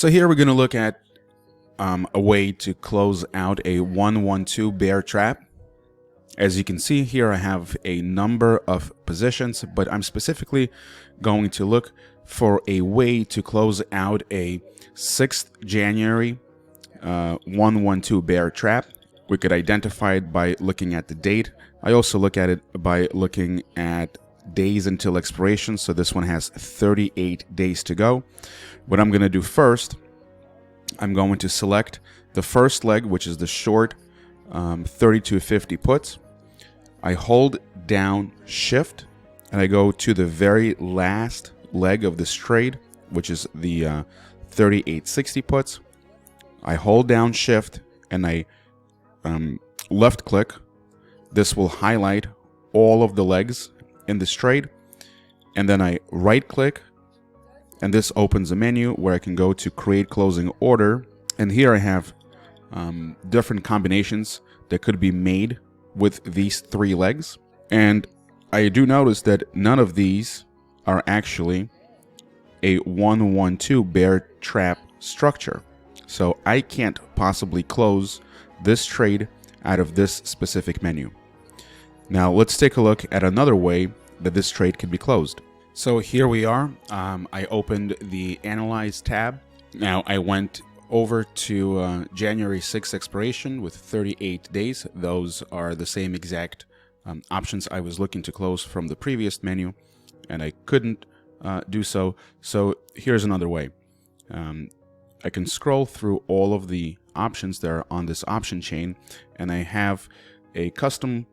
So here we're going to look at a way to close out a 112 bear trap. As you can see here, I have a number of positions, but I'm specifically going to look for a way to close out a 6th January 112 bear trap. We could identify it by looking at the date. I also look at it by looking at days until expiration. So this one has 38 days to go. What I'm going to do first, I'm going to select the first leg, which is the short 3250 puts. I hold down Shift and I go to the very last leg of this trade, which is the 3860 puts. I hold down Shift and I left click. This will highlight all of the legs in this trade, and then I right click, and this opens a menu where I can go to create closing order. And here I have different combinations that could be made with these three legs. And I do notice that none of these are actually a 112 bear trap structure. So I can't possibly close this trade out of this specific menu. Now let's take a look at another way that this trade can be closed. So here we are. I opened the Analyze tab. Now I went over to January 6th expiration with 38 days. Those are the same exact options I was looking to close from the previous menu, and I couldn't do so. So here's another way. I can scroll through all of the options that are on this option chain, and I have a custom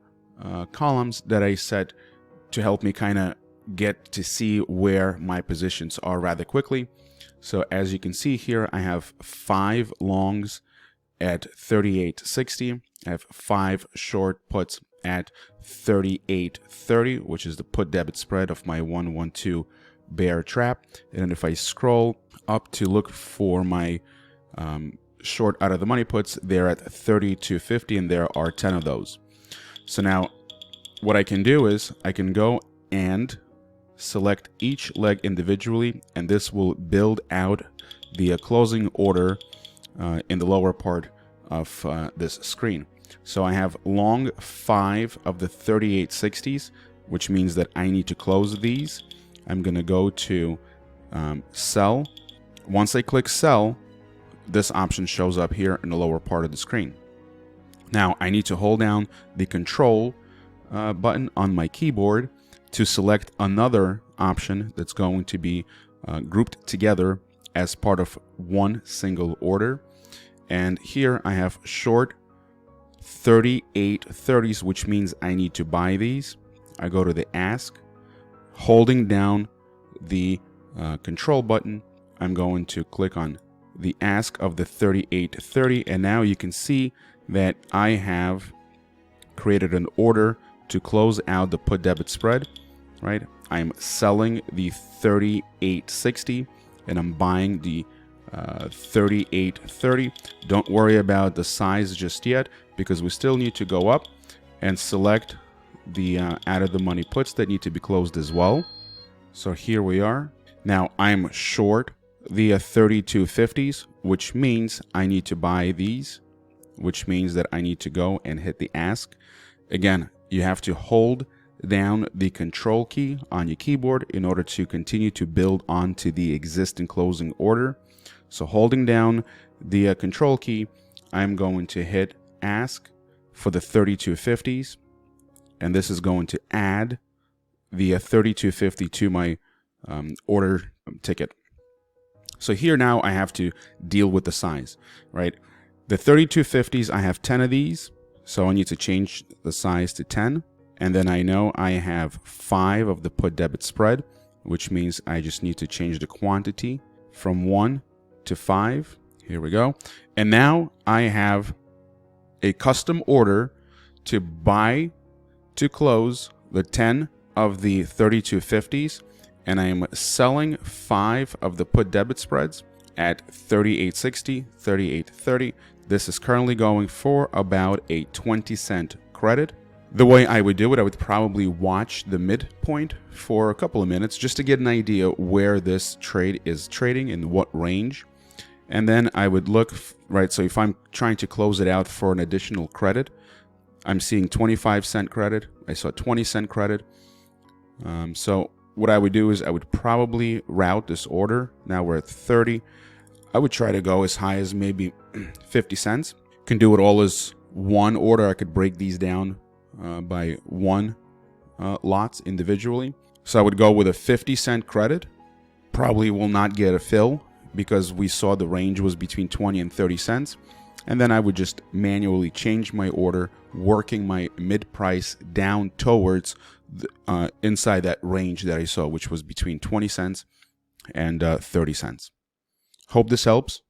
columns that I set to help me kind of get to see where my positions are rather quickly. So as you can see here, I have 5 longs at 38.60. I have 5 short puts at 38.30, which is the put debit spread of my 112 bear trap. And if I scroll up to look for my short out of the money puts, they're at 32.50, and there are 10 of those. So now what I can do is I can go and select each leg individually, and this will build out the closing order in the lower part of this screen. So I have long 5 of the 3860s, which means that I need to close these. I'm going to go to sell. Once I click sell, this option shows up here in the lower part of the screen. Now I need to hold down the control button on my keyboard to select another option that's going to be grouped together as part of one single order. And here I have short 3830s, which means I need to buy these. I go to the ask, holding down the control button, I'm going to click on the ask of the 3830, and now you can see that I have created an order to close out the put debit spread, right? I'm selling the 3860 and I'm buying the 3830. Don't worry about the size just yet, because we still need to go up and select the out of the money puts that need to be closed as well. So here we are. Now I'm short the 3250s, which means I need to buy these, which means that I need to go and hit the ask. Again, you have to hold down the control key on your keyboard in order to continue to build onto the existing closing order. So holding down the control key, I'm going to hit ask for the 3250s, and this is going to add the 3250 to my order ticket. So here now I have to deal with the size, right? The 3250s, I have 10 of these, so I need to change the size to 10. And then I know I have 5 of the put debit spread, which means I just need to change the quantity from 1 to 5. Here we go. And now I have a custom order to buy to close the 10 of the 3250s, and I am selling 5 of the put debit spreads at 3860, 3830. This is currently going for about a 20-cent credit. The way I would do it, I would probably watch the midpoint for a couple of minutes just to get an idea where this trade is trading, in what range. And then I would look, right, so if I'm trying to close it out for an additional credit, I'm seeing 25-cent credit. I saw 20-cent credit. So what I would do is I would probably route this order. Now we're at 30. I would try to go as high as maybe 50 cents. Can do it all as one order. I could break these down by one lots individually. So I would go with a 50-cent credit. Probably will not get a fill because we saw the range was between 20 and 30 cents. And then I would just manually change my order, working my mid-price down towards inside that range that I saw, which was between 20 cents and 30 cents. Hope this helps.